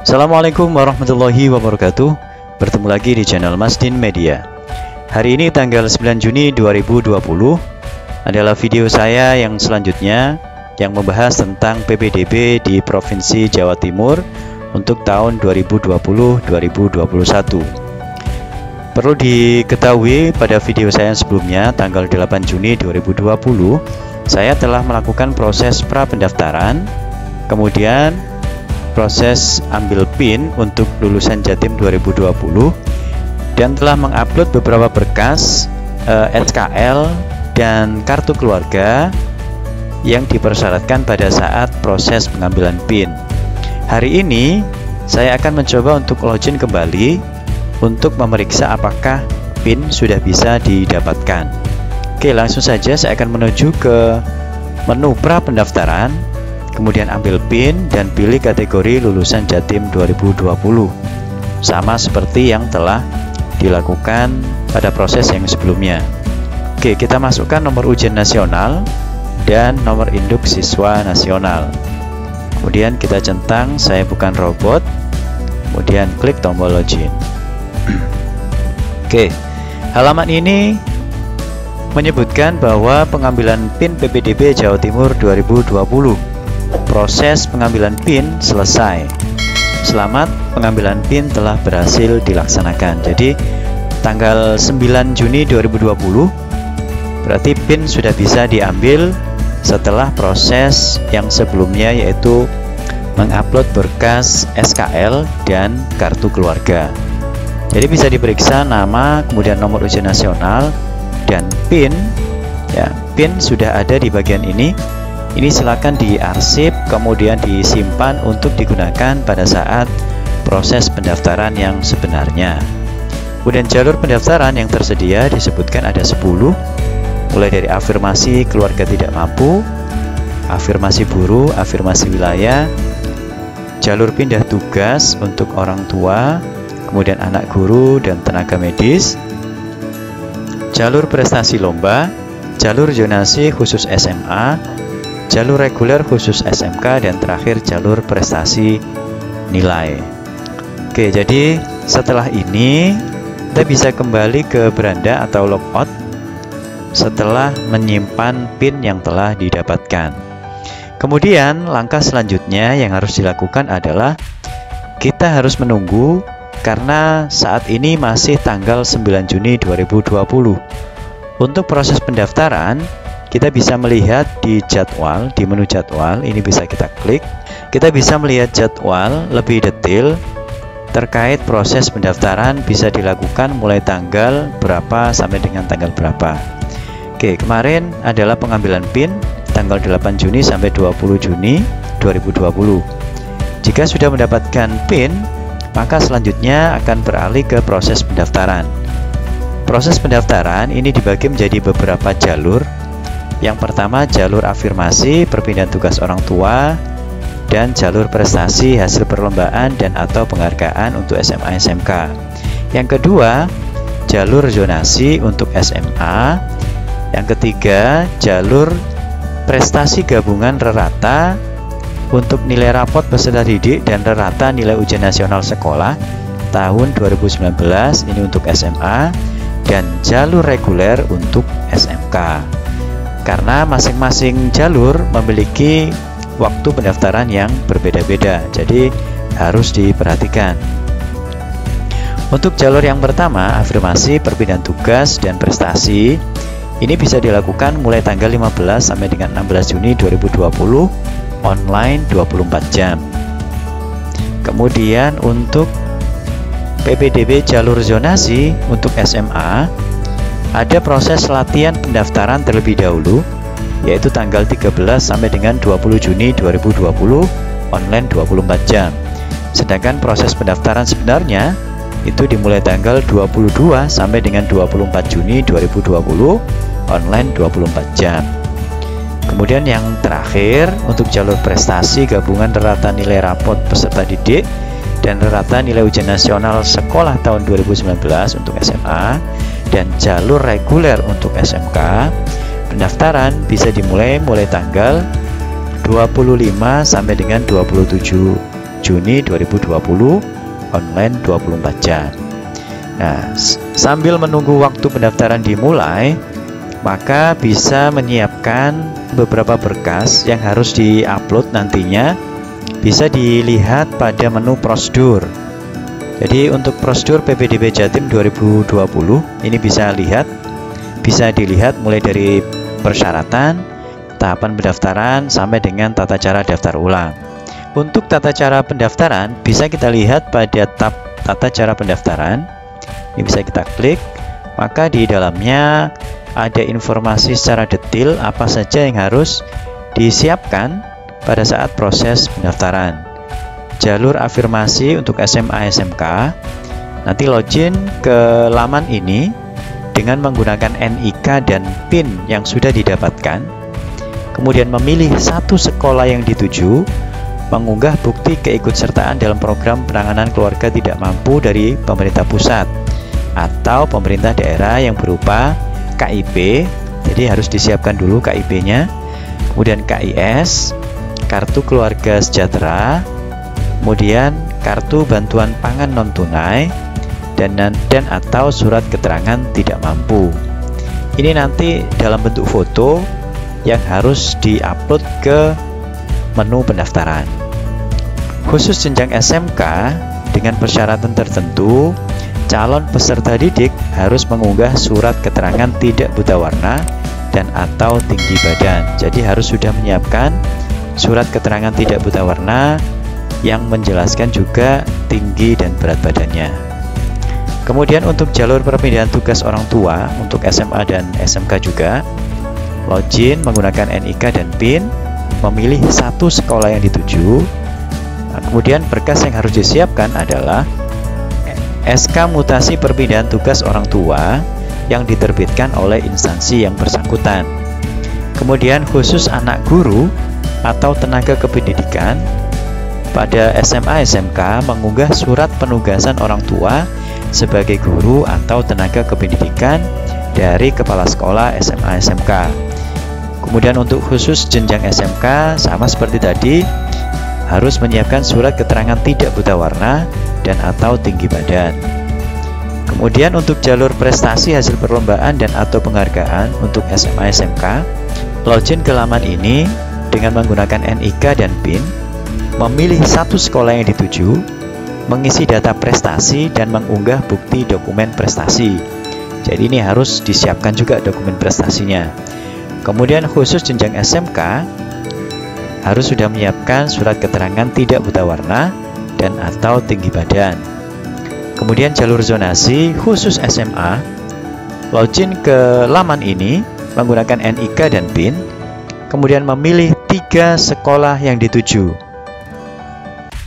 Assalamualaikum warahmatullahi wabarakatuh. Bertemu lagi di channel Masdin Media. Hari ini tanggal 9 Juni 2020 adalah video saya yang selanjutnya yang membahas tentang PPDB di Provinsi Jawa Timur untuk tahun 2020-2021. Perlu diketahui, pada video saya sebelumnya tanggal 8 Juni 2020 saya telah melakukan proses pra pendaftaran, kemudian proses ambil PIN untuk lulusan Jatim 2020, dan telah mengupload beberapa berkas SKL dan kartu keluarga yang dipersyaratkan pada saat proses pengambilan PIN. Hari ini saya akan mencoba untuk login kembali untuk memeriksa apakah PIN sudah bisa didapatkan. Oke, langsung saja saya akan menuju ke menu pra pendaftaran, kemudian ambil PIN dan pilih kategori lulusan Jatim 2020, sama seperti yang telah dilakukan pada proses yang sebelumnya. Oke, kita masukkan nomor ujian nasional dan nomor induk siswa nasional. Kemudian kita centang saya bukan robot, kemudian klik tombol login. Oke, halaman ini menyebutkan bahwa pengambilan PIN PPDB Jawa Timur 2020, proses pengambilan PIN selesai. Selamat, pengambilan PIN telah berhasil dilaksanakan. Jadi tanggal 9 Juni 2020 berarti PIN sudah bisa diambil setelah proses yang sebelumnya, yaitu mengupload berkas SKL dan kartu keluarga. Jadi bisa diperiksa nama, kemudian nomor ujian nasional dan PIN. Ya, PIN sudah ada di bagian ini. Ini silakan diarsip kemudian disimpan untuk digunakan pada saat proses pendaftaran yang sebenarnya. Kemudian jalur pendaftaran yang tersedia disebutkan ada 10, mulai dari afirmasi keluarga tidak mampu, afirmasi buruh, afirmasi wilayah, jalur pindah tugas untuk orang tua, kemudian anak guru dan tenaga medis, jalur prestasi lomba, jalur zonasi khusus SMA, jalur reguler khusus SMK, dan terakhir jalur prestasi nilai. Oke, jadi setelah ini kita bisa kembali ke beranda atau logout setelah menyimpan PIN yang telah didapatkan. Kemudian langkah selanjutnya yang harus dilakukan adalah kita harus menunggu, karena saat ini masih tanggal 9 Juni 2020. Untuk proses pendaftaran kita bisa melihat di jadwal, di menu jadwal ini bisa kita klik. Kita bisa melihat jadwal lebih detail terkait proses pendaftaran, bisa dilakukan mulai tanggal berapa sampai dengan tanggal berapa. Oke, kemarin adalah pengambilan PIN tanggal 8 Juni sampai 20 Juni 2020. Jika sudah mendapatkan PIN, maka selanjutnya akan beralih ke proses pendaftaran. Proses pendaftaran ini dibagi menjadi beberapa jalur. Yang pertama jalur afirmasi perpindahan tugas orang tua, dan jalur prestasi hasil perlombaan dan atau penghargaan untuk SMA SMK. Yang kedua jalur zonasi untuk SMA. Yang ketiga jalur prestasi gabungan rerata untuk nilai rapot peserta didik dan rerata nilai ujian nasional sekolah tahun 2019, ini untuk SMA, dan jalur reguler untuk SMK. Karena masing-masing jalur memiliki waktu pendaftaran yang berbeda-beda, jadi harus diperhatikan. Untuk jalur yang pertama, afirmasi perpindahan tugas dan prestasi, ini bisa dilakukan mulai tanggal 15 sampai dengan 16 Juni 2020, online 24 jam. Kemudian untuk PPDB jalur zonasi untuk SMA, ada proses latihan pendaftaran terlebih dahulu, yaitu tanggal 13 sampai dengan 20 Juni 2020, online 24 jam. Sedangkan proses pendaftaran sebenarnya itu dimulai tanggal 22 sampai dengan 24 Juni 2020, online 24 jam. Kemudian yang terakhir untuk jalur prestasi gabungan rata nilai rapot peserta didik dan rata nilai ujian nasional sekolah tahun 2019 untuk SMA, dan jalur reguler untuk SMK, pendaftaran bisa dimulai tanggal 25 sampai dengan 27 Juni 2020, online 24 jam. Nah, sambil menunggu waktu pendaftaran dimulai, maka bisa menyiapkan beberapa berkas yang harus diupload nantinya. Bisa dilihat pada menu prosedur. Jadi untuk prosedur PPDB Jatim 2020 ini bisa dilihat mulai dari persyaratan, tahapan pendaftaran sampai dengan tata cara daftar ulang. Untuk tata cara pendaftaran bisa kita lihat pada tab tata cara pendaftaran. Ini bisa kita klik, maka di dalamnya ada informasi secara detail apa saja yang harus disiapkan pada saat proses pendaftaran. Jalur afirmasi untuk SMA SMK, nanti login ke laman ini dengan menggunakan NIK dan PIN yang sudah didapatkan, kemudian memilih satu sekolah yang dituju, mengunggah bukti keikutsertaan dalam program penanganan keluarga tidak mampu dari pemerintah pusat atau pemerintah daerah yang berupa KIP, jadi harus disiapkan dulu KIP-nya, kemudian KIS, kartu keluarga sejahtera, kemudian kartu bantuan pangan non-tunai, dan atau surat keterangan tidak mampu. Ini nanti dalam bentuk foto yang harus diupload ke menu pendaftaran. Khusus jenjang SMK dengan persyaratan tertentu, calon peserta didik harus mengunggah surat keterangan tidak buta warna dan atau tinggi badan. Jadi harus sudah menyiapkan surat keterangan tidak buta warna yang menjelaskan juga tinggi dan berat badannya. Kemudian untuk jalur perpindahan tugas orang tua untuk SMA dan SMK juga, login menggunakan NIK dan PIN, memilih satu sekolah yang dituju. Nah, kemudian berkas yang harus disiapkan adalah SK mutasi perpindahan tugas orang tua yang diterbitkan oleh instansi yang bersangkutan. Kemudian khusus anak guru atau tenaga kependidikan pada SMA SMK mengunggah surat penugasan orang tua sebagai guru atau tenaga kependidikan dari kepala sekolah SMA SMK. Kemudian untuk khusus jenjang SMK sama seperti tadi, harus menyiapkan surat keterangan tidak buta warna dan atau tinggi badan. Kemudian untuk jalur prestasi hasil perlombaan dan atau penghargaan untuk SMA SMK, login ke laman ini dengan menggunakan NIK dan PIN, memilih satu sekolah yang dituju, mengisi data prestasi dan mengunggah bukti dokumen prestasi. Jadi ini harus disiapkan juga dokumen prestasinya. Kemudian khusus jenjang SMK harus sudah menyiapkan surat keterangan tidak buta warna dan atau tinggi badan. Kemudian jalur zonasi khusus SMA, login ke laman ini menggunakan NIK dan PIN, kemudian memilih 3 sekolah yang dituju.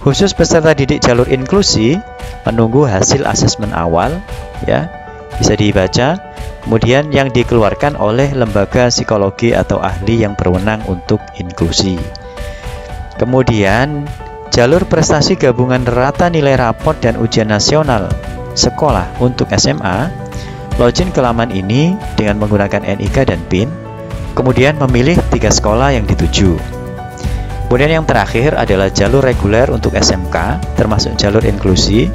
Khusus peserta didik jalur inklusi, menunggu hasil asesmen awal, ya bisa dibaca. Kemudian yang dikeluarkan oleh lembaga psikologi atau ahli yang berwenang untuk inklusi. Kemudian jalur prestasi gabungan rata nilai raport dan ujian nasional sekolah untuk SMA, login ke laman ini dengan menggunakan NIK dan PIN, kemudian memilih 3 sekolah yang dituju. Kemudian yang terakhir adalah jalur reguler untuk SMK, termasuk jalur inklusi.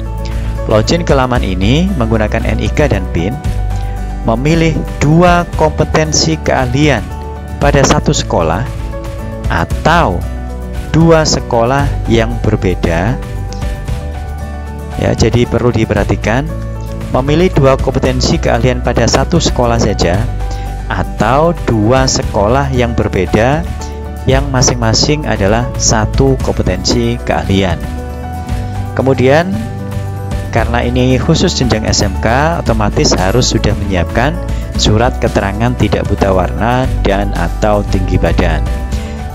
Login ke laman ini menggunakan NIK dan PIN, memilih 2 kompetensi keahlian pada satu sekolah atau 2 sekolah yang berbeda. Ya, jadi perlu diperhatikan, memilih 2 kompetensi keahlian pada satu sekolah saja atau 2 sekolah yang berbeda yang masing-masing adalah 1 kompetensi keahlian. Kemudian karena ini khusus jenjang SMK, otomatis harus sudah menyiapkan surat keterangan tidak buta warna dan atau tinggi badan.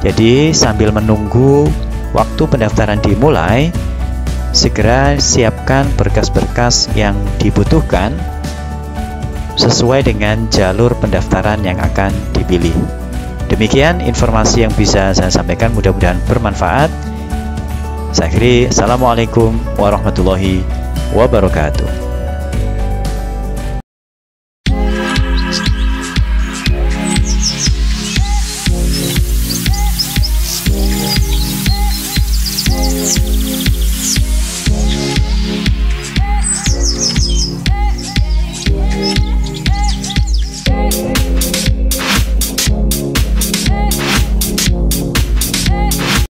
Jadi sambil menunggu waktu pendaftaran dimulai, segera siapkan berkas-berkas yang dibutuhkan sesuai dengan jalur pendaftaran yang akan dipilih. Demikian informasi yang bisa saya sampaikan, mudah-mudahan bermanfaat. Saya akhiri, Assalamualaikum warahmatullahi wabarakatuh.